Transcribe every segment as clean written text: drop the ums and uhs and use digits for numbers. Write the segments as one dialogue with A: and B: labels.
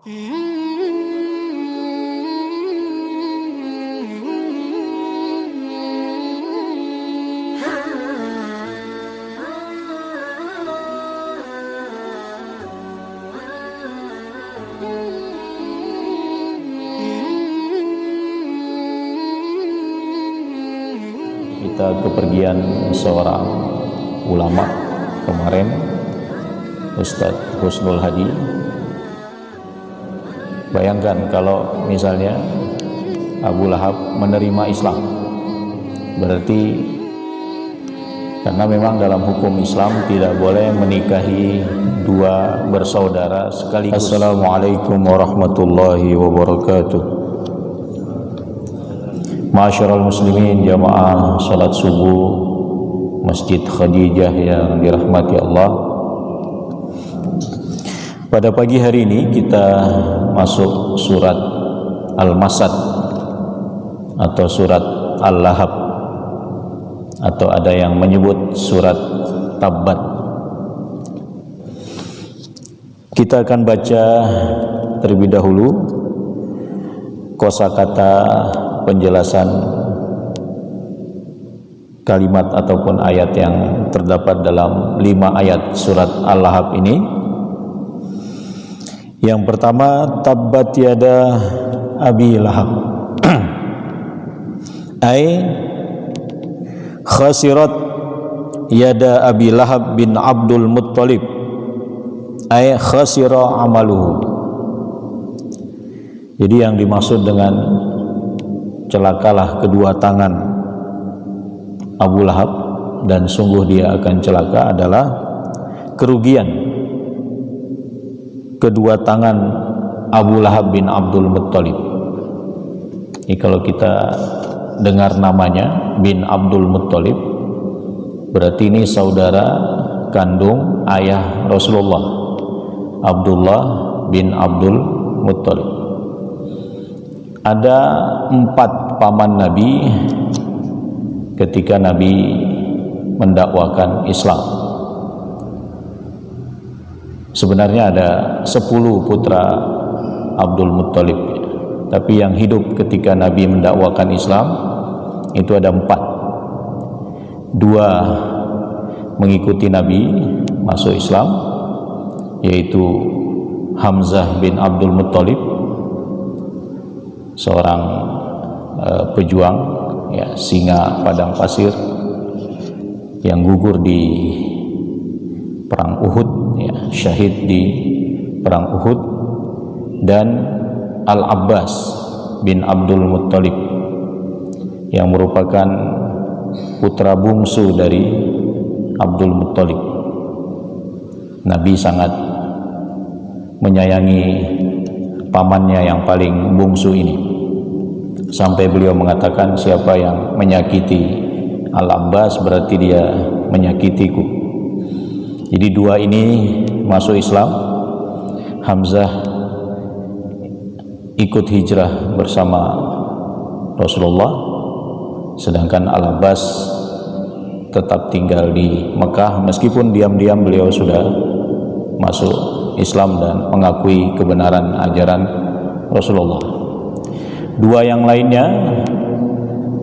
A: Kita kepergian seorang ulama kemarin, Ustadz Husnul Hadi. Bayangkan kalau misalnya Abu Lahab menerima Islam, berarti karena memang dalam hukum Islam tidak boleh menikahi dua bersaudara sekaligus. Assalamualaikum warahmatullahi wabarakatuh. Ma'asyiral muslimin, jamaah salat subuh Masjid Khadijah yang dirahmati Allah. Pada pagi hari ini kita masuk surat Al-Masad atau surat Al-Lahab, atau ada yang menyebut surat Tabbat. Kita akan baca terlebih dahulu kosakata penjelasan kalimat ataupun ayat yang terdapat dalam 5 ayat surat Al-Lahab ini. Yang pertama, tabbat yada abi lahab ay khasirat yada abi lahab bin Abdul Muttalib ay khasira amaluhu. Jadi yang dimaksud dengan celakalah kedua tangan Abu Lahab dan sungguh dia akan celaka adalah kerugian kedua tangan Abu Lahab bin Abdul Muttalib. Jadi kalau kita dengar namanya bin Abdul Muttalib, berarti ini saudara kandung ayah Rasulullah, Abdullah bin Abdul Muttalib. Ada 4 paman Nabi ketika Nabi mendakwakan Islam. Sebenarnya ada 10 putra Abdul Muttalib, tapi yang hidup ketika Nabi mendakwakan Islam itu ada 4. 2 mengikuti Nabi masuk Islam, yaitu Hamzah bin Abdul Muttalib, seorang pejuang, ya, singa padang pasir yang gugur di perang Uhud, ya, syahid di perang Uhud. Dan Al-Abbas bin Abdul Muttalib yang merupakan putra bungsu dari Abdul Muttalib. Nabi sangat menyayangi pamannya yang paling bungsu ini, sampai beliau mengatakan, siapa yang menyakiti Al-Abbas berarti dia menyakitiku. Jadi 2 ini masuk Islam. Hamzah ikut hijrah bersama Rasulullah, sedangkan Al-Abbas tetap tinggal di Mekah, meskipun diam-diam beliau sudah masuk Islam dan mengakui kebenaran ajaran Rasulullah. 2 yang lainnya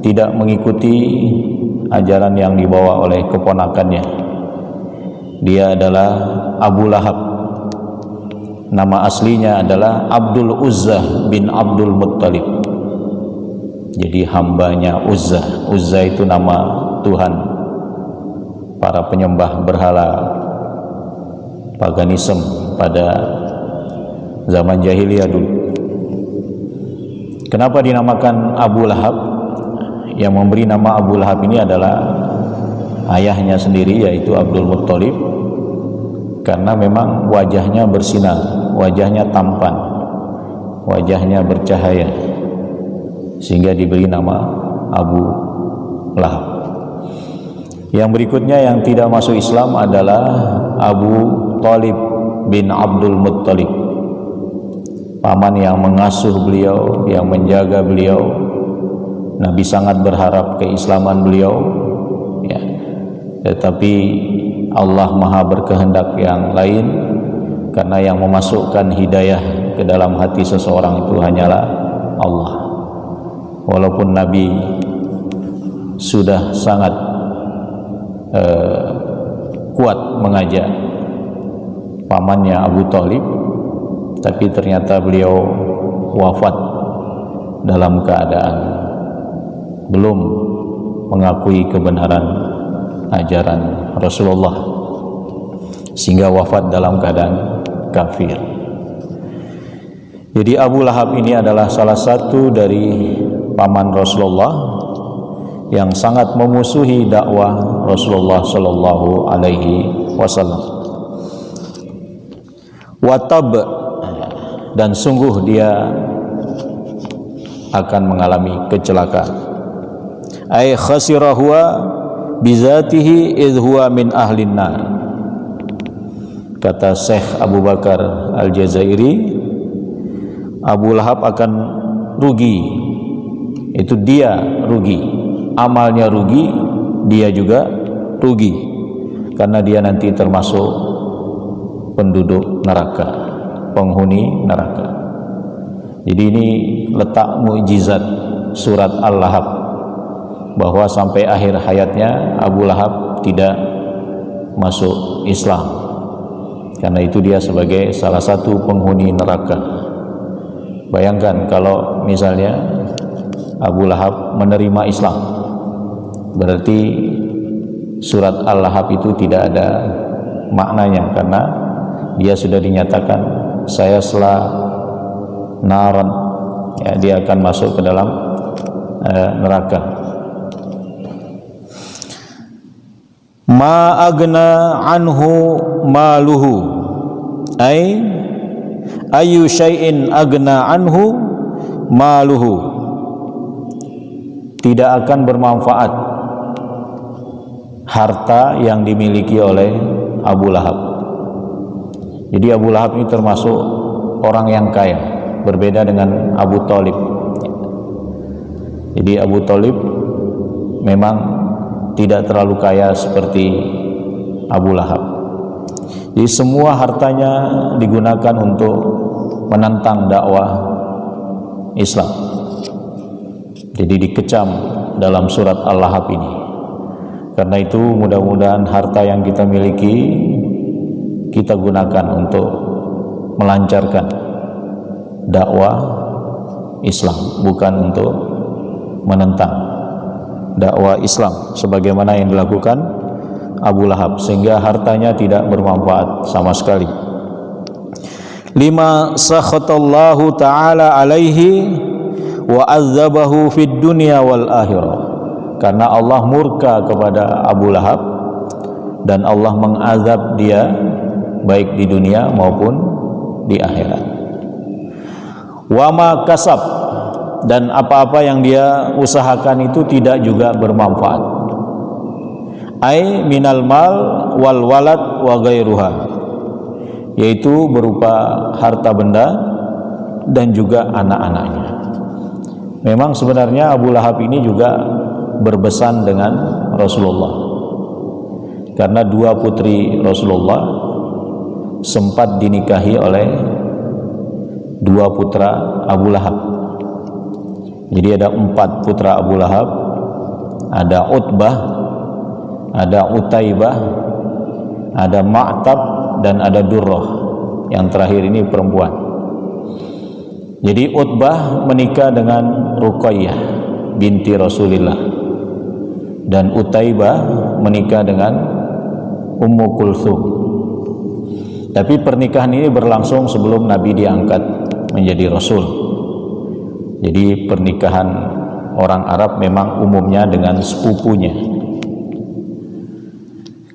A: tidak mengikuti ajaran yang dibawa oleh keponakannya. Dia adalah Abu Lahab. Nama aslinya adalah Abdul Uzzah bin Abdul Muttalib. Jadi hambanya Uzzah. Uzzah itu nama Tuhan para penyembah berhala paganisme pada zaman jahiliyah dulu. Kenapa dinamakan Abu Lahab? Yang memberi nama Abu Lahab ini adalah ayahnya sendiri, yaitu Abdul Muttalib, karena memang wajahnya bersinar, wajahnya tampan, wajahnya bercahaya, sehingga diberi nama Abu Lahab. Yang berikutnya yang tidak masuk Islam adalah Abu Thalib bin Abdul Muttalib, paman yang mengasuh beliau, yang menjaga beliau. Nabi sangat berharap keislaman beliau, ya. Tetapi Allah Maha berkehendak yang lain, karena yang memasukkan hidayah ke dalam hati seseorang itu hanyalah Allah. Walaupun Nabi sudah sangat kuat mengajak pamannya Abu Thalib, tapi ternyata beliau wafat dalam keadaan belum mengakui kebenaran ajaran Rasulullah, sehingga wafat dalam keadaan kafir. Jadi Abu Lahab ini adalah salah satu dari paman Rasulullah yang sangat memusuhi dakwah Rasulullah sallallahu alaihi wasallam. Watab, dan sungguh dia akan mengalami kecelakaan. Ai khasira huwa bizatihi idh huwa min ahlin nar. Kata Syekh Abu Bakar Al-Jazairi, Abu Lahab akan rugi. Itu dia rugi, amalnya rugi, dia juga rugi, karena dia nanti termasuk penduduk neraka, penghuni neraka. Jadi ini letak mukjizat surat Al-Lahab, bahwa sampai akhir hayatnya Abu Lahab tidak masuk Islam, karena itu dia sebagai salah satu penghuni neraka. Bayangkan kalau misalnya Abu Lahab menerima Islam, berarti surat Al-Lahab itu tidak ada maknanya, karena dia sudah dinyatakan saya naran, ya, dia akan masuk ke dalam neraka. Ma agna anhu maluhu, ayu syai'in agna anhu maluhu, tidak akan bermanfaat harta yang dimiliki oleh Abu Lahab. Jadi Abu Lahab ini termasuk orang yang kaya, berbeda dengan Abu Thalib. Jadi Abu Thalib memang tidak terlalu kaya seperti Abu Lahab. Jadi semua hartanya digunakan untuk menentang dakwah Islam. Jadi dikecam dalam surat Al-Lahab ini. Karena itu mudah-mudahan harta yang kita miliki kita gunakan untuk melancarkan dakwah Islam, bukan untuk menentang dakwah Islam sebagaimana yang dilakukan Abu Lahab, sehingga hartanya tidak bermanfaat sama sekali. Lima sakhatallahu ta'ala alaihi wa azzabahu fid dunya wal akhirah, karena Allah murka kepada Abu Lahab dan Allah mengazab dia baik di dunia maupun di akhirat. Wa ma kasab, dan apa-apa yang dia usahakan itu tidak juga bermanfaat. Ai minal mal wal walad wa ghairuha, yaitu berupa harta benda dan juga anak-anaknya. Memang sebenarnya Abu Lahab ini juga berbesan dengan Rasulullah, karena dua putri Rasulullah sempat dinikahi oleh dua putra Abu Lahab. Jadi ada 4 putra Abu Lahab, ada Utbah, ada Utaibah, ada Ma'tab, dan ada Durrah. Yang terakhir ini perempuan. Jadi Utbah menikah dengan Ruqayyah binti Rasulillah, dan Utaibah menikah dengan Ummu Kulthum. Tapi pernikahan ini berlangsung sebelum Nabi diangkat menjadi Rasul. Jadi pernikahan orang Arab memang umumnya dengan sepupunya.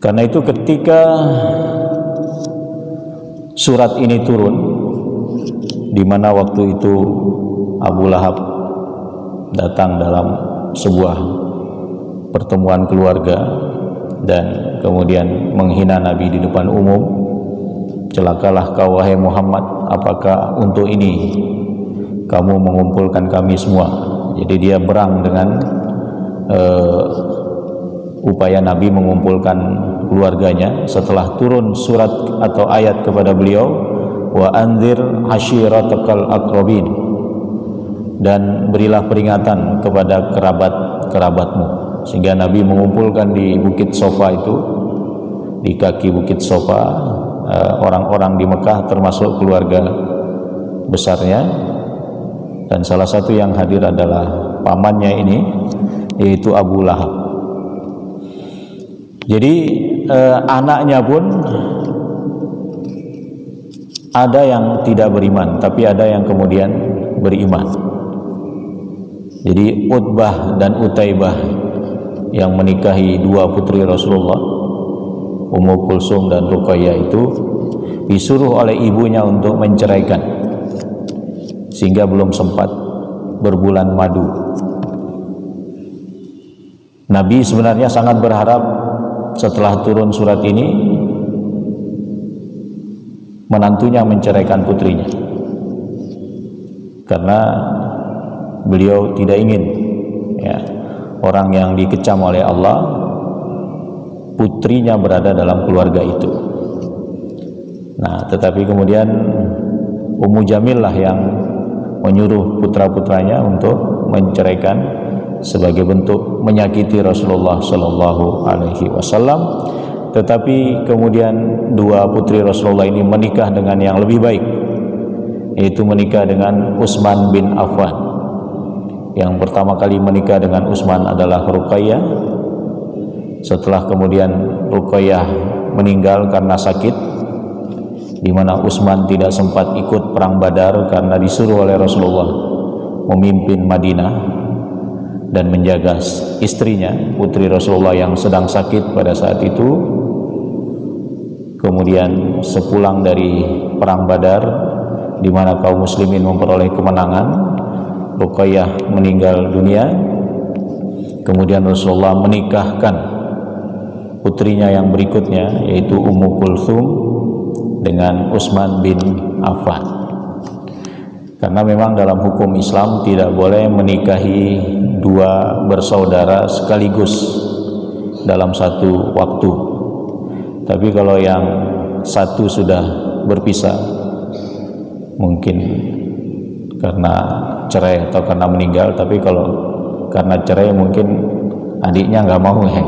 A: Karena itu ketika surat ini turun, di mana waktu itu Abu Lahab datang dalam sebuah pertemuan keluarga dan kemudian menghina Nabi di depan umum. Celakalah kau wahai Muhammad, apakah untuk ini kamu mengumpulkan kami semua? Jadi dia berang dengan upaya Nabi mengumpulkan keluarganya. Setelah turun surat atau ayat kepada beliau, wa anzir ashiratakal aqrabin, dan berilah peringatan kepada kerabat-kerabatmu. Sehingga Nabi mengumpulkan di Bukit Sofa itu, di kaki Bukit Sofa, orang-orang di Mekah termasuk keluarga besarnya, dan salah satu yang hadir adalah pamannya ini, yaitu Abu Lahab. Jadi anaknya pun ada yang tidak beriman, tapi ada yang kemudian beriman. Jadi Utbah dan Utaibah yang menikahi dua putri Rasulullah, Ummu Kulsum dan Ruqayyah, itu disuruh oleh ibunya untuk menceraikan, sehingga belum sempat berbulan madu. Nabi sebenarnya sangat berharap setelah turun surat ini menantunya menceraikan putrinya, karena beliau tidak ingin orang yang dikecam oleh Allah putrinya berada dalam keluarga itu. Nah, tetapi kemudian Ummu Jamil lah yang menyuruh putra-putranya untuk menceraikan sebagai bentuk menyakiti Rasulullah Shallallahu Alaihi Wasallam. Tetapi kemudian dua putri Rasulullah ini menikah dengan yang lebih baik, yaitu menikah dengan Utsman bin Affan. Yang pertama kali menikah dengan Utsman adalah Ruqayyah. Setelah kemudian Ruqayyah meninggal karena sakit, di mana Utsman tidak sempat ikut perang Badar karena disuruh oleh Rasulullah memimpin Madinah dan menjaga istrinya, putri Rasulullah yang sedang sakit pada saat itu. Kemudian sepulang dari perang Badar, di mana kaum muslimin memperoleh kemenangan, Ruqayyah meninggal dunia. Kemudian Rasulullah menikahkan putrinya yang berikutnya, yaitu Ummu Kulsum dengan Utsman bin Affan. Karena memang dalam hukum Islam tidak boleh menikahi dua bersaudara sekaligus dalam satu waktu. Tapi kalau yang satu sudah berpisah, mungkin karena cerai atau karena meninggal, tapi kalau karena cerai mungkin adiknya nggak mau ya.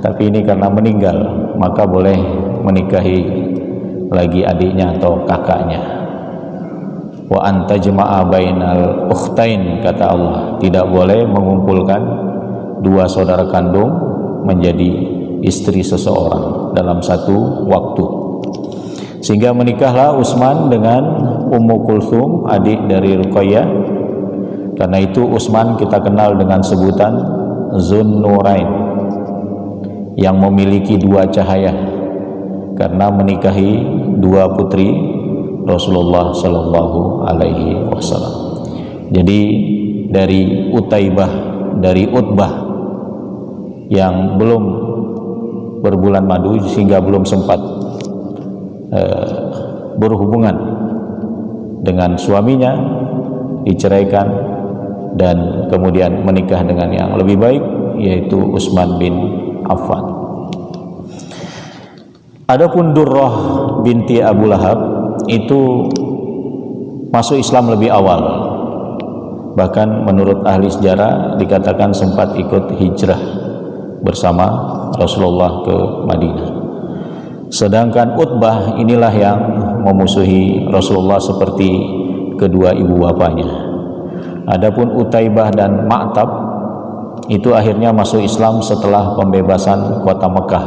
A: Tapi ini karena meninggal, maka boleh menikahi lagi adiknya atau kakaknya. Wa antajma'a bainal ukhtain, kata Allah, tidak boleh mengumpulkan dua saudara kandung menjadi istri seseorang dalam satu waktu. Sehingga menikahlah Utsman dengan Ummu Kulsum, adik dari Ruqayyah. Karena itu Utsman kita kenal dengan sebutan Zunnurain, yang memiliki dua cahaya, karena menikahi dua putri Rasulullah Shallallahu Alaihi Wasallam. Jadi dari Utbah yang belum berbulan madu sehingga belum sempat berhubungan dengan suaminya, diceraikan dan kemudian menikah dengan yang lebih baik, yaitu Utsman bin Affan. Adapun Durrah binti Abu Lahab itu masuk Islam lebih awal. Bahkan menurut ahli sejarah dikatakan sempat ikut hijrah bersama Rasulullah ke Madinah. Sedangkan Utbah inilah yang memusuhi Rasulullah seperti kedua ibu bapanya. Adapun Utaibah dan Ma'tab itu akhirnya masuk Islam setelah pembebasan kota Mekah,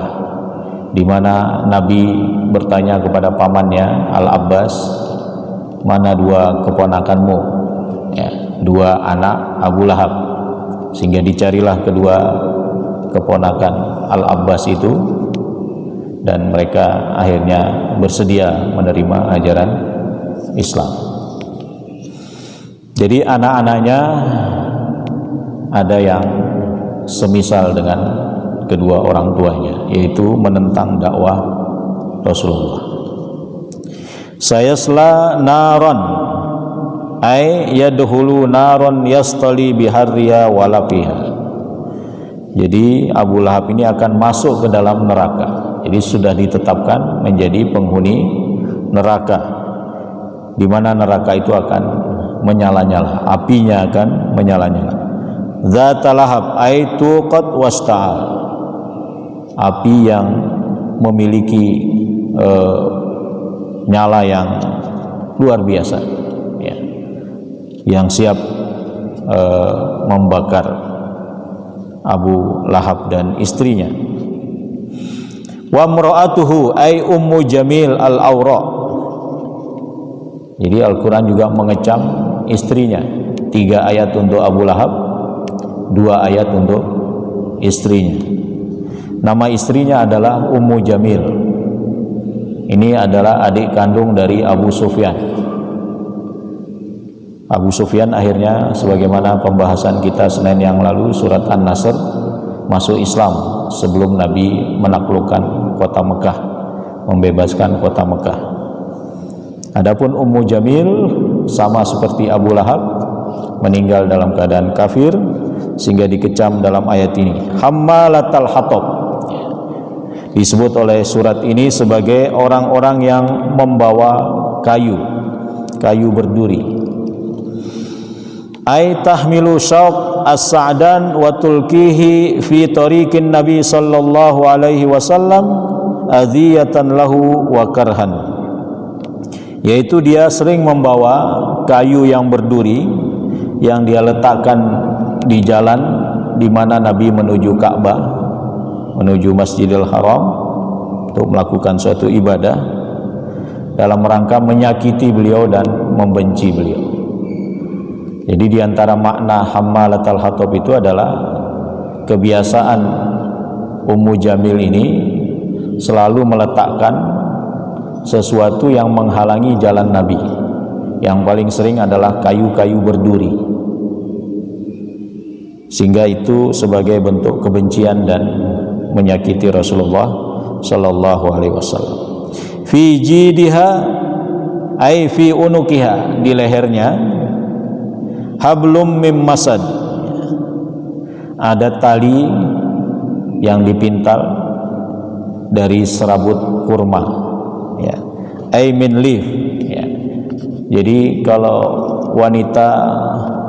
A: di mana Nabi bertanya kepada pamannya Al-Abbas, mana dua keponakanmu, dua anak Abu Lahab, sehingga dicarilah kedua keponakan Al-Abbas itu, dan mereka akhirnya bersedia menerima ajaran Islam. Jadi anak-anaknya ada yang semisal dengan kedua orang tuanya, yaitu menentang dakwah Rasulullah. Sayasla naron ay yadkhulu naron yastali biharriya walafiha. Jadi Abu Lahab ini akan masuk ke dalam neraka. Jadi sudah ditetapkan menjadi penghuni neraka, di mana neraka itu akan menyala-nyala, apinya akan menyala-nyala. Dzatal lahab ay tuqad wasta'al, api yang memiliki nyala yang luar biasa, ya, yang siap membakar Abu Lahab dan istrinya. Wa mra'atuhu ay ummu Jamil al-awra. Jadi Al-Quran juga mengecam istrinya. 3 ayat untuk Abu Lahab, 2 ayat untuk istrinya. Nama istrinya adalah Ummu Jamil. Ini adalah adik kandung dari Abu Sufyan. Abu Sufyan akhirnya, sebagaimana pembahasan kita Senin yang lalu, surat An-Nasr, masuk Islam sebelum Nabi menaklukkan kota Mekah, membebaskan kota Mekah. Adapun Ummu Jamil sama seperti Abu Lahab, meninggal dalam keadaan kafir, sehingga dikecam dalam ayat ini. Hammalatal hatab, disebut oleh surat ini sebagai orang-orang yang membawa kayu berduri. Ay tahmilu syauq as-sa'dan wa tulkihi fi tariqin Nabi sallallahu alaihi wasallam adhiyatan lahu wa karhan. Yaitu dia sering membawa kayu yang berduri yang dia letakkan di jalan di mana Nabi menuju Ka'bah, menuju Masjidil Haram untuk melakukan suatu ibadah, dalam rangka menyakiti beliau dan membenci beliau. Jadi diantara makna hammalatal hatab itu adalah kebiasaan Ummu Jamil ini selalu meletakkan sesuatu yang menghalangi jalan Nabi. Yang paling sering adalah kayu-kayu berduri, sehingga itu sebagai bentuk kebencian dan menyakiti Rasulullah sallallahu alaihi wasallam. Fi jidiha ay fi unukiha, di lehernya, hablum mim masad, ada tali yang dipintal dari serabut kurma, ya, ay min lif, ya. Jadi kalau wanita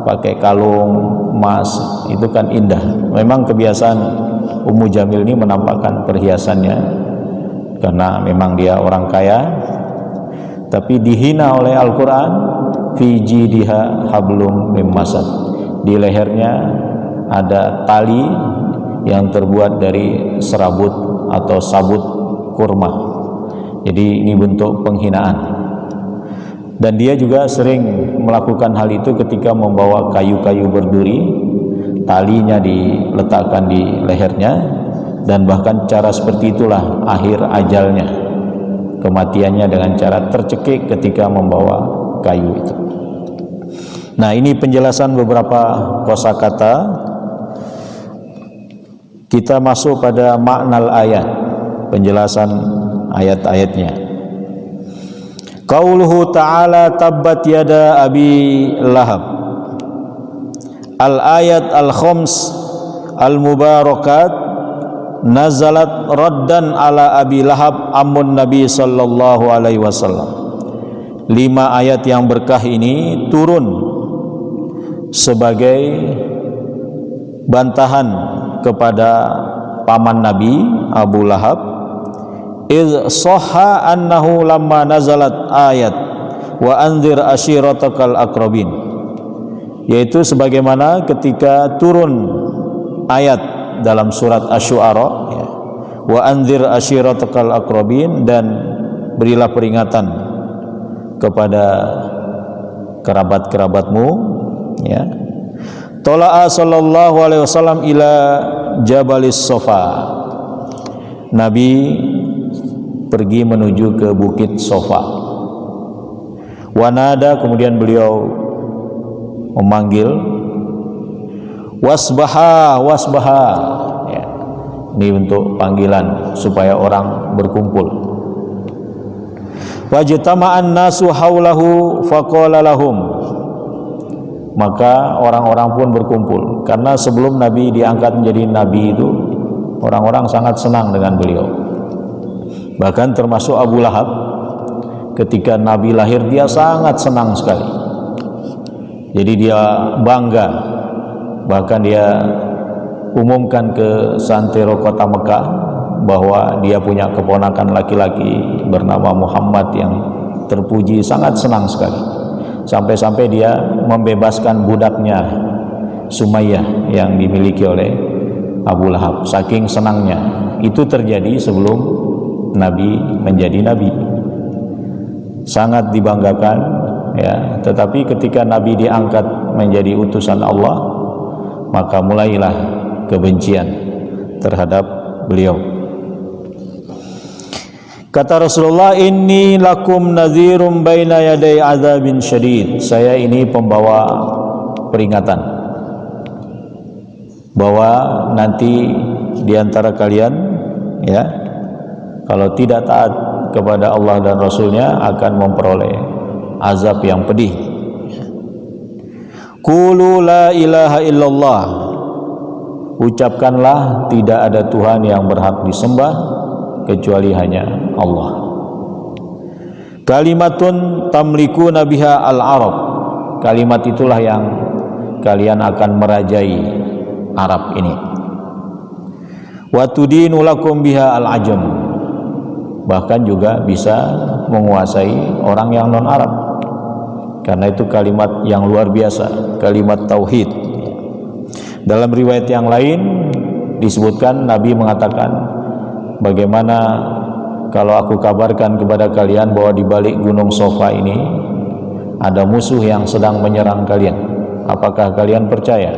A: pakai kalung emas itu kan indah. Memang kebiasaan Ummu Jamil ini menampakkan perhiasannya karena memang dia orang kaya, tapi dihina oleh Al-Quran. Fi jidiha hablum mim masad, di lehernya ada tali yang terbuat dari serabut atau sabut kurma. Jadi ini bentuk penghinaan. Dan dia juga sering melakukan hal itu ketika membawa kayu-kayu berduri, talinya diletakkan di lehernya, dan bahkan cara seperti itulah akhir ajalnya, kematiannya dengan cara tercekik ketika membawa kayu itu. Nah, ini penjelasan beberapa kosakata. Kita masuk pada makna ayat, penjelasan ayat-ayatnya. Qauluhu ta'ala tabbat yada abi lahab. Al-ayat al-khams al-mubarakat nazalat raddan ala abi lahab amun nabi sallallahu alaihi wasallam. 5 ayat yang berkah ini turun sebagai bantahan kepada paman Nabi Abu Lahab. Idh sahha annahu lamma nazalat ayat wa anzir ashiratakal aqrabin, yaitu sebagaimana ketika turun ayat dalam surat Asy-Syu'ara, ya, wa anzir ashiratakal aqrabin, dan berilah peringatan kepada kerabat-kerabatmu, ya. Tola'a sallallahu alaihi wasallam ila Jabalis Sofa, Nabi pergi menuju ke Bukit Sofa. Wanada, kemudian beliau memanggil, wasbaha wasbaha, ya. Ini untuk panggilan supaya orang berkumpul. Wajtama'an nasu haulahu faqala lahum, maka orang-orang pun berkumpul, karena sebelum Nabi diangkat menjadi Nabi itu orang-orang sangat senang dengan beliau. Bahkan termasuk Abu Lahab ketika Nabi lahir dia sangat senang sekali. Jadi dia bangga, bahkan dia umumkan ke santero kota Mekah bahwa dia punya keponakan laki-laki bernama Muhammad yang terpuji, sangat senang sekali. Sampai-sampai dia membebaskan budaknya Sumayyah yang dimiliki oleh Abu Lahab, saking senangnya. Itu terjadi sebelum Nabi menjadi Nabi. Sangat dibanggakan ya, tetapi ketika Nabi diangkat menjadi utusan Allah, maka mulailah kebencian terhadap beliau. Kata Rasulullah, inni lakum nadhirum baina yaday azabin syadid. Saya ini pembawa peringatan bahwa nanti diantara kalian ya, kalau tidak taat kepada Allah dan Rasulnya akan memperoleh azab yang pedih. Qulu la ilaha illallah. Ucapkanlah tidak ada Tuhan yang berhak disembah kecuali hanya Allah. Kalimatun tamlikuna biha al-Arab. Kalimat itulah yang kalian akan merajai Arab ini. Wa tudinu lakum biha al-Ajam. Bahkan juga bisa menguasai orang yang non-Arab. Karena itu kalimat yang luar biasa, kalimat tauhid. Dalam riwayat yang lain disebutkan Nabi mengatakan, bagaimana kalau aku kabarkan kepada kalian bahwa di balik gunung Sofa ini ada musuh yang sedang menyerang kalian, apakah kalian percaya?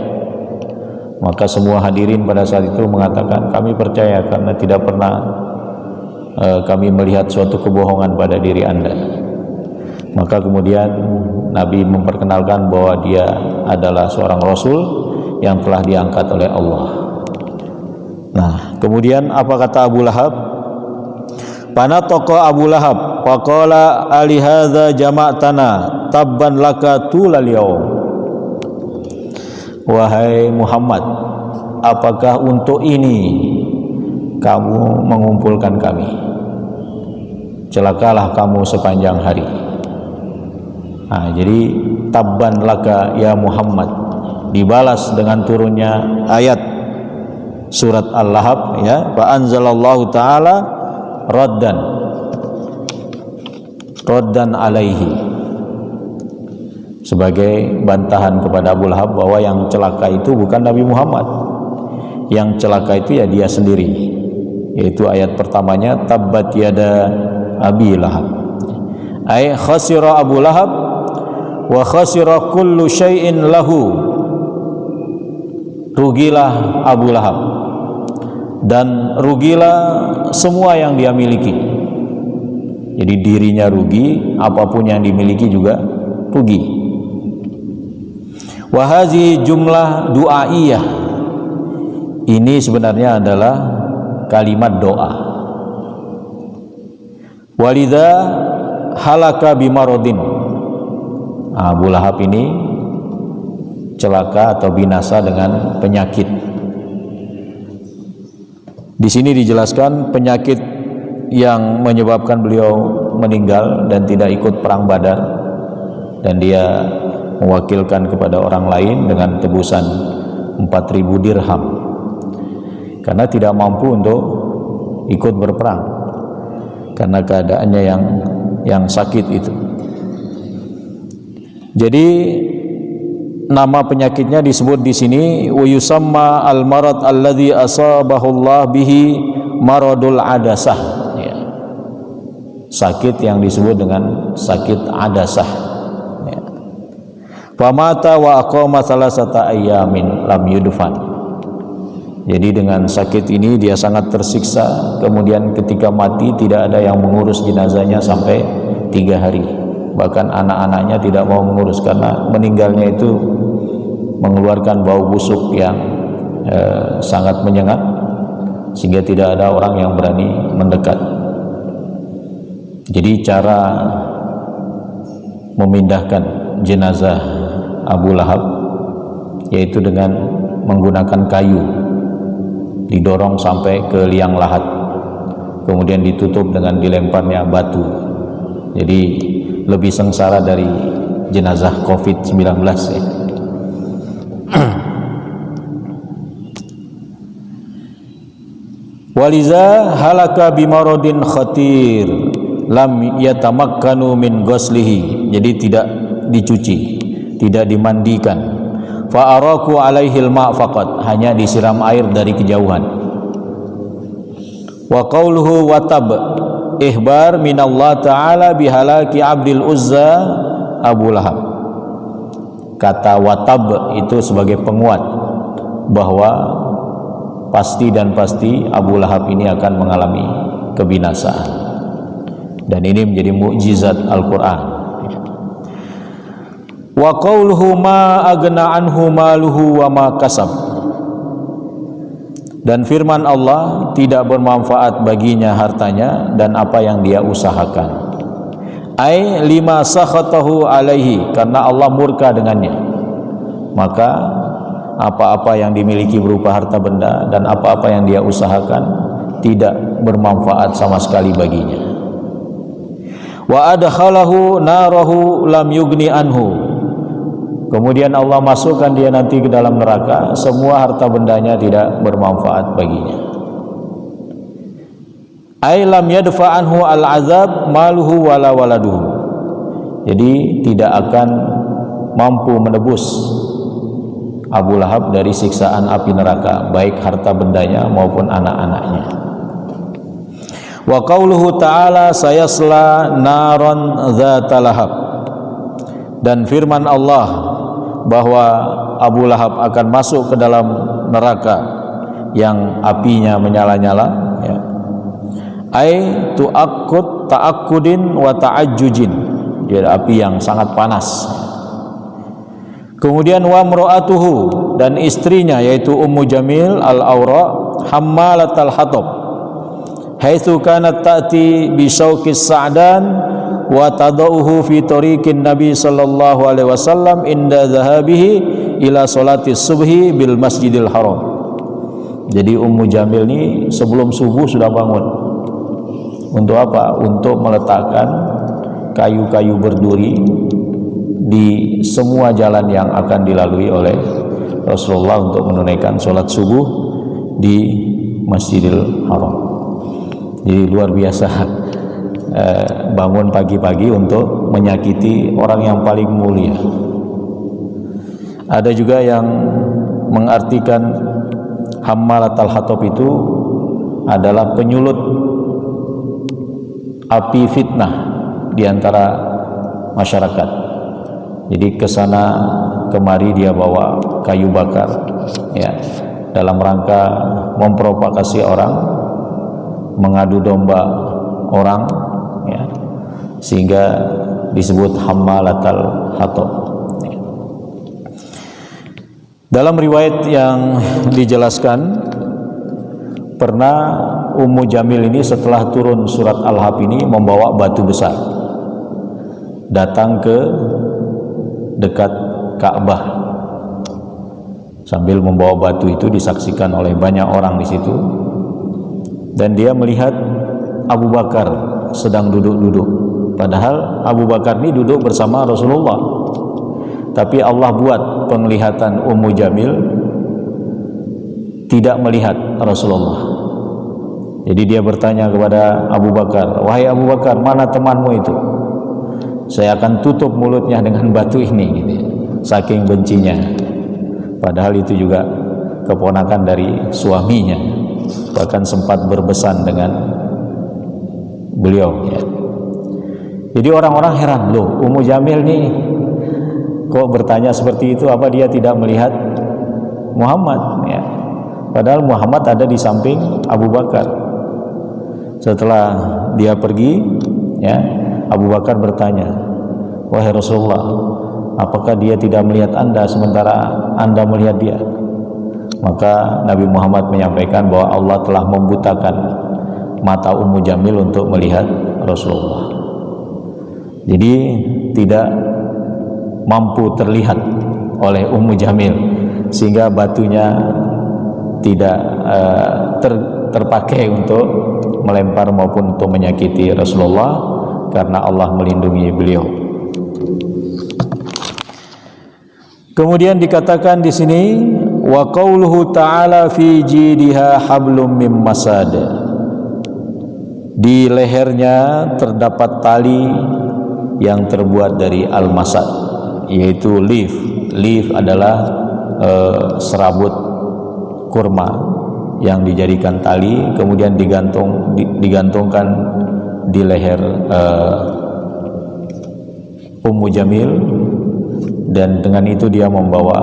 A: Maka semua hadirin pada saat itu mengatakan, kami percaya karena tidak pernah kami melihat suatu kebohongan pada diri Anda. Maka kemudian Nabi memperkenalkan bahwa dia adalah seorang Rasul yang telah diangkat oleh Allah. Nah, kemudian apa kata Abu Lahab? Panataqa Abu Lahab faqala ali hadza jama'tana tabban laka tulal yaum. Wahai Muhammad, apakah untuk ini kamu mengumpulkan kami? Celakalah kamu sepanjang hari. Nah, jadi tabban laka ya Muhammad dibalas dengan turunnya ayat surat Al-Lahab ya, fa anzalallahu taala raddan alaihi, sebagai bantahan kepada Abu Lahab bahwa yang celaka itu bukan Nabi Muhammad, yang celaka itu ya dia sendiri. Yaitu ayat pertamanya tabbat yada Abi Lahab, ay khasira Abu Lahab wa khasira kullu syai'in lahu. Rugilah Abu Lahab dan rugilah semua yang dia miliki. Jadi dirinya rugi, apapun yang dimiliki juga rugi. Wa hazihi jumlah du'aiyah. Ini sebenarnya adalah kalimat doa. Walidha halaka bimarodin. Abu Lahab ini celaka atau binasa dengan penyakit. Di sini dijelaskan penyakit yang menyebabkan beliau meninggal dan tidak ikut perang Badar, dan dia mewakilkan kepada orang lain dengan tebusan 4.000 dirham karena tidak mampu untuk ikut berperang karena keadaannya yang sakit itu. Jadi nama penyakitnya disebut di sini wa yusamma al-marad alladhi asabahullah bihi maradul adasah ya. Sakit yang disebut dengan sakit adasah ya. Famata wa aqama salasata ayyamin lam yudfan. Jadi dengan sakit ini dia sangat tersiksa, kemudian ketika mati tidak ada yang mengurus jenazahnya sampai 3 hari. Bahkan anak-anaknya tidak mau mengurus karena meninggalnya itu mengeluarkan bau busuk yang sangat menyengat, sehingga tidak ada orang yang berani mendekat. Jadi cara memindahkan jenazah Abu Lahab yaitu dengan menggunakan kayu, didorong sampai ke liang lahat, kemudian ditutup dengan dilemparnya batu. Jadi lebih sengsara dari jenazah COVID-19 ya. Waliza halaka bimaradin khatir lam yatamakkanu min ghuslihi. Jadi tidak dicuci, tidak dimandikan. Fa araku alaihil ma' faqat, hanya disiram air dari kejauhan. Wa qauluhu watab ihbar minallah ta'ala bihalaki Abdul Uzza Abu Lahab. Kata watab itu sebagai penguat bahwa pasti dan pasti Abu Lahab ini akan mengalami kebinasaan, dan ini menjadi mukjizat Al-Quran. Wa qauluhu ma agna anhu maluhu wa ma kasab, dan firman Allah, tidak bermanfaat baginya hartanya dan apa yang dia usahakan. Ai lima sakhatahu alaihi, karena Allah murka dengannya, maka apa-apa yang dimiliki berupa harta benda dan apa-apa yang dia usahakan tidak bermanfaat sama sekali baginya. Wa adkhalahu narahu lam yugni anhu, kemudian Allah masukkan dia nanti ke dalam neraka, semua harta bendanya tidak bermanfaat baginya. Ai lam yadfa anhu al-azab maluhu wala waladuhu, jadi tidak akan mampu menebus Abu Lahab dari siksaan api neraka, baik harta bendanya maupun anak-anaknya. Wa qauluhu ta'ala sayasla naran dzata lahab, dan firman Allah bahwa Abu Lahab akan masuk ke dalam neraka yang apinya menyala-nyala ya. Ai ta'akkudin wa ta'ajjujin, jadi api yang sangat panas. Kemudian wa mra'atuhu, dan istrinya yaitu Ummu Jamil al-Awra hammalatal hatab, haitsu kanat ta'ti bi syauqis sa'dan wa tadauhu fi tariqin Nabi sallallahu alaihi wasallam inda dhahabihi ila salatis subhi bil Masjidil Haram. Jadi Ummu Jamil ini sebelum subuh sudah bangun. Untuk apa? Untuk meletakkan kayu-kayu berduri di semua jalan yang akan dilalui oleh Rasulullah untuk menunaikan sholat subuh di Masjidil Haram. Jadi luar biasa, bangun pagi-pagi untuk menyakiti orang yang paling mulia. Ada juga yang mengartikan hammalatal hatab itu adalah penyulut api fitnah di antara masyarakat. Jadi kesana kemari dia bawa kayu bakar ya, dalam rangka memprovokasi orang, mengadu domba orang ya, sehingga disebut hammalatal hatab. Dalam riwayat yang dijelaskan, pernah Ummu Jamil ini setelah turun surat Al-Hab ini membawa batu besar datang ke dekat Ka'bah, sambil membawa batu itu disaksikan oleh banyak orang di situ, dan dia melihat Abu Bakar sedang duduk-duduk, padahal Abu Bakar ini duduk bersama Rasulullah, tapi Allah buat penglihatan Ummu Jamil tidak melihat Rasulullah. Jadi dia bertanya kepada Abu Bakar, wahai Abu Bakar, mana temanmu itu? Saya akan tutup mulutnya dengan batu ini gitu. Saking bencinya, padahal itu juga keponakan dari suaminya, bahkan sempat berbesan dengan beliau ya. Jadi orang-orang heran, loh Ummu Jamil nih kok bertanya seperti itu, apa dia tidak melihat Muhammad ya? Padahal Muhammad ada di samping Abu Bakar. Setelah dia pergi ya, Abu Bakar bertanya, wahai Rasulullah, apakah dia tidak melihat Anda sementara Anda melihat dia? Maka Nabi Muhammad menyampaikan bahwa Allah telah membutakan mata Ummu Jamil untuk melihat Rasulullah. Jadi tidak mampu terlihat oleh Ummu Jamil, sehingga batunya tidak terpakai untuk melempar maupun untuk menyakiti Rasulullah, karena Allah melindungi beliau. Kemudian dikatakan di sini wa qauluhu ta'ala fi jidiha hablum mim masad. Di lehernya terdapat tali yang terbuat dari al-masad, yaitu leaf. Leaf adalah serabut kurma yang dijadikan tali kemudian digantungkan di leher Ummu Jamil, dan dengan itu dia membawa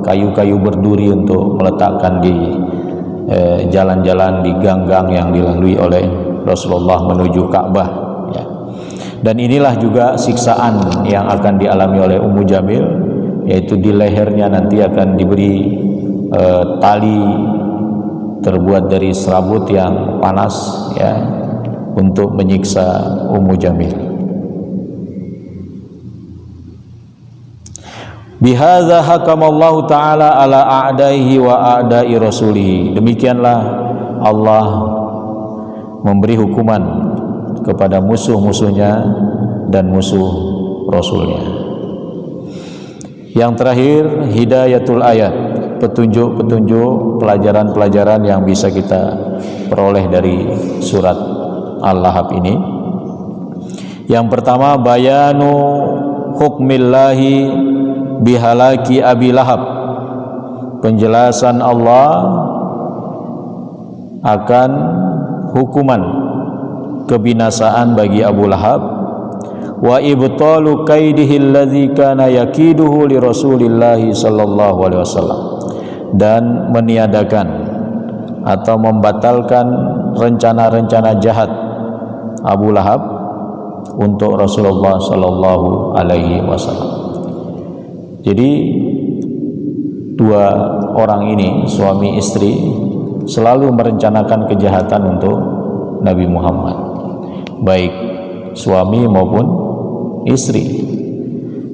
A: kayu-kayu berduri untuk meletakkan di jalan-jalan, di gang-gang yang dilalui oleh Rasulullah menuju Ka'bah, ya. Dan inilah juga siksaan yang akan dialami oleh Ummu Jamil, yaitu di lehernya nanti akan diberi tali terbuat dari serabut yang panas, ya, untuk menyiksa Ummu Jamil. Bihadza hakamallahu ta'ala ala a'daihi wa a'dai rasulihi. Demikianlah Allah memberi hukuman kepada musuh-musuhnya dan musuh Rasulnya. Yang terakhir, hidayatul ayat, petunjuk-petunjuk, pelajaran-pelajaran yang bisa kita peroleh dari surat Al-Lahab ini. Yang pertama, bayanu hukmillahi bihalaki Abi Lahab, penjelasan Allah akan hukuman kebinasaan bagi Abu Lahab, wa ibtalu kaidihi alladzi kana yakiduhu li Rasulillah sallallahu alaihi wasallam, dan meniadakan atau membatalkan rencana-rencana jahat Abu Lahab untuk Rasulullah sallallahu alaihi wasallam. Jadi dua orang ini, suami istri, selalu merencanakan kejahatan untuk Nabi Muhammad, baik suami maupun istri.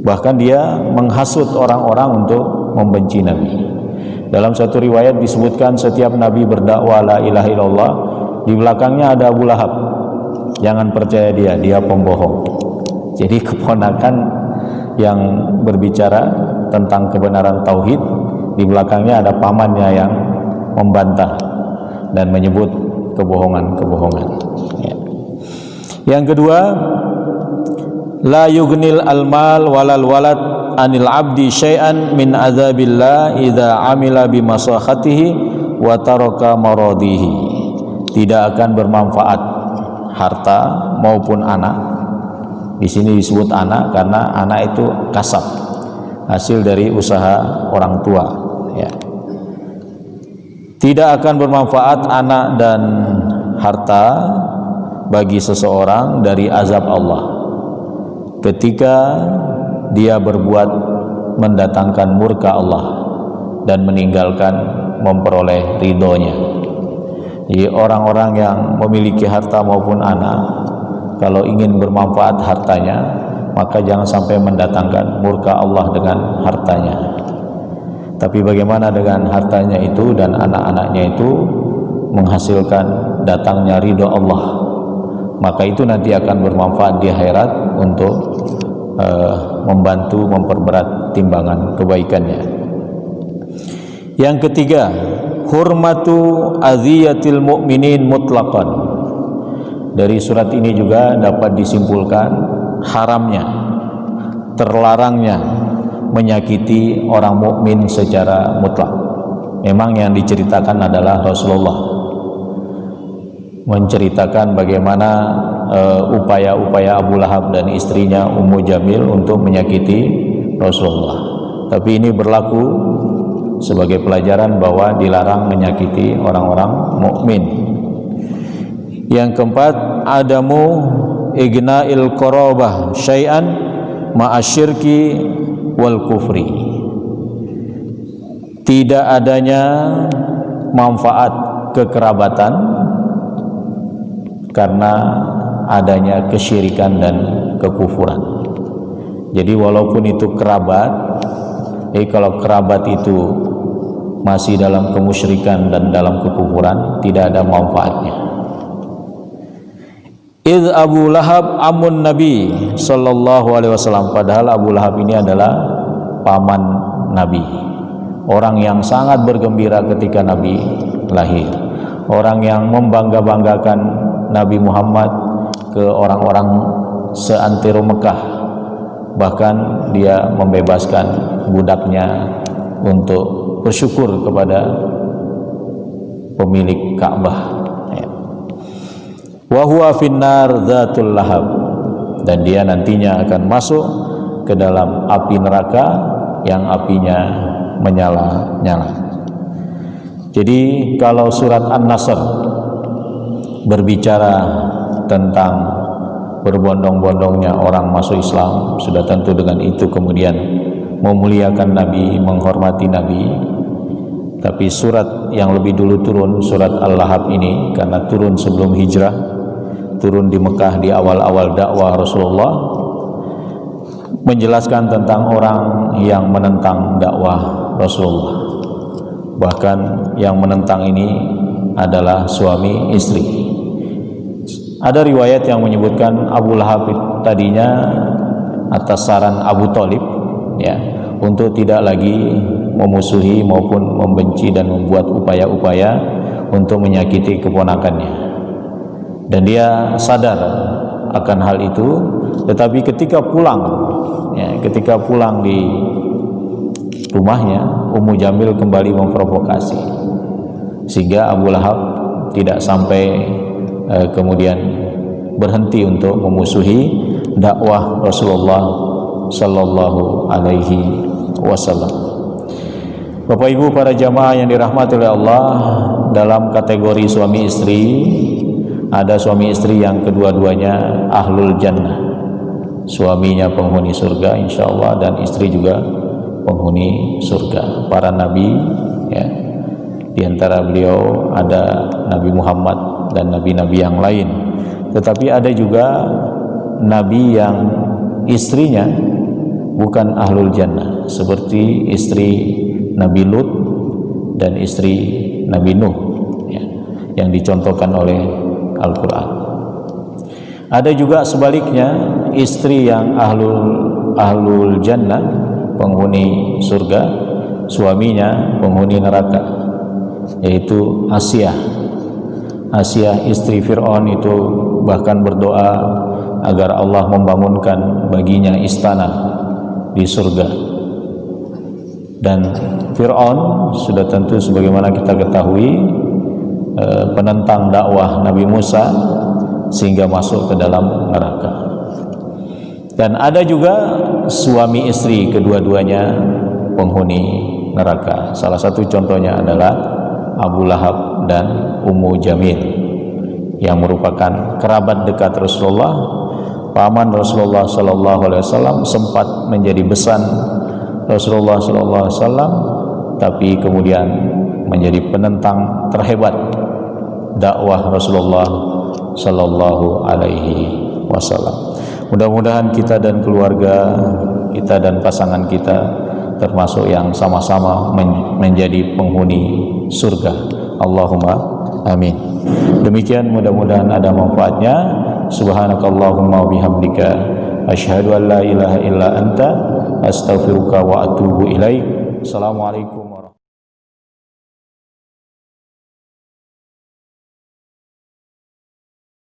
A: Bahkan dia menghasut orang-orang untuk membenci Nabi. Dalam satu riwayat disebutkan setiap Nabi berdakwah la ilaha illallah, di belakangnya ada Abu Lahab. Jangan percaya dia pembohong. Jadi keponakan yang berbicara tentang kebenaran tauhid, di belakangnya ada pamannya yang membantah dan menyebut kebohongan-kebohongan, ya. Yang kedua, la yughnil almal walal walad anil abdi syai'an min azabillah idza amila bimaslahatihi wa taraka maradihi. Tidak akan bermanfaat harta maupun anak. Di sini disebut anak karena anak itu kasab, hasil dari usaha orang tua, ya. Tidak akan bermanfaat anak dan harta bagi seseorang dari azab Allah ketika dia berbuat mendatangkan murka Allah dan meninggalkan memperoleh ridhonya. Jadi orang-orang yang memiliki harta maupun anak, kalau ingin bermanfaat hartanya, maka jangan sampai mendatangkan murka Allah dengan hartanya. Tapi bagaimana dengan hartanya itu dan anak-anaknya itu menghasilkan datangnya ridho Allah, maka itu nanti akan bermanfaat di akhirat untuk membantu memperberat timbangan kebaikannya. Yang ketiga, hurmatu aziyatil mu'minin mutlaqan. Dari surat ini juga dapat disimpulkan haramnya, terlarangnya menyakiti orang mukmin secara mutlak. Memang yang diceritakan adalah Rasulullah menceritakan bagaimana upaya-upaya Abu Lahab dan istrinya Ummu Jamil untuk menyakiti Rasulullah. Tapi ini berlaku sebagai pelajaran bahwa dilarang menyakiti orang-orang mukmin. Yang keempat, adamu igna'il qarabah syai'an ma'asyirki wal kufri. Tidak adanya manfaat kekerabatan karena adanya kesyirikan dan kekufuran. Jadi walaupun itu kerabat, kalau kerabat itu masih dalam kemusyrikan dan dalam kekufuran, tidak ada manfaatnya. Id Abu Lahab amun Nabi sallallahu alaihi wasallam, padahal Abu Lahab ini adalah paman Nabi, orang yang sangat bergembira ketika Nabi lahir, orang yang membangga-banggakan Nabi Muhammad ke orang-orang seantero Mekah, bahkan dia membebaskan budaknya untuk bersyukur kepada pemilik Ka'bah. Wa huwa finnar dzatul lahab, dan dia nantinya akan masuk ke dalam api neraka yang apinya menyala-nyala. Jadi kalau surat An-Nasr berbicara tentang berbondong-bondongnya orang masuk Islam, sudah tentu dengan itu kemudian memuliakan Nabi, menghormati Nabi. Tapi surat yang lebih dulu turun, surat Al-Lahab ini, karena turun sebelum hijrah, turun di Mekah di awal-awal dakwah Rasulullah, menjelaskan tentang orang yang menentang dakwah Rasulullah. Bahkan yang menentang ini adalah suami istri. Ada riwayat yang menyebutkan Abu Lahab tadinya atas saran Abu Thalib, ya, untuk tidak lagi memusuhi maupun membenci dan membuat upaya-upaya untuk menyakiti keponakannya. Dan dia sadar akan hal itu, tetapi ketika pulang, ya, ketika pulang di rumahnya, Ummu Jamil kembali memprovokasi, sehingga Abu Lahab tidak sampai kemudian berhenti untuk memusuhi dakwah Rasulullah sallallahu alaihi wasallam. Bapak Ibu para jamaah yang dirahmati oleh Allah, dalam kategori suami istri ada suami istri yang kedua-duanya ahlul jannah, suaminya penghuni surga insyaallah, dan istri juga penghuni surga. Para nabi, ya, di antara beliau ada Nabi Muhammad dan nabi-nabi yang lain. Tetapi ada juga nabi yang istrinya bukan ahlul jannah, seperti istri Nabi Lut dan istri Nabi Nuh, ya, yang dicontohkan oleh Al-Quran. Ada juga sebaliknya, istri yang ahlul jannah, penghuni surga, suaminya penghuni neraka, yaitu Asyah. Asyah istri Fir'aun itu bahkan berdoa agar Allah membangunkan baginya istana di surga. Dan Fir'aun sudah tentu sebagaimana kita ketahui penentang dakwah Nabi Musa, sehingga masuk ke dalam neraka. Dan ada juga suami istri kedua-duanya penghuni neraka. Salah satu contohnya adalah Abu Lahab dan Ummu Jamil, yang merupakan kerabat dekat Rasulullah, paman Rasulullah sallallahu alaihi wasallam, sempat menjadi besan Rasulullah sallallahu alaihi wasallam, tapi kemudian menjadi penentang terhebat dakwah Rasulullah sallallahu alaihi wasallam. Mudah-mudahan kita dan keluarga kita dan pasangan kita termasuk yang sama-sama menjadi penghuni surga. Allahumma amin. Demikian, mudah-mudahan ada manfaatnya. Subhanakallahumma wa bihamdika asyhadu an la ilaha illa anta astaghfiruka wa atubu ilaik. Assalamualaikum.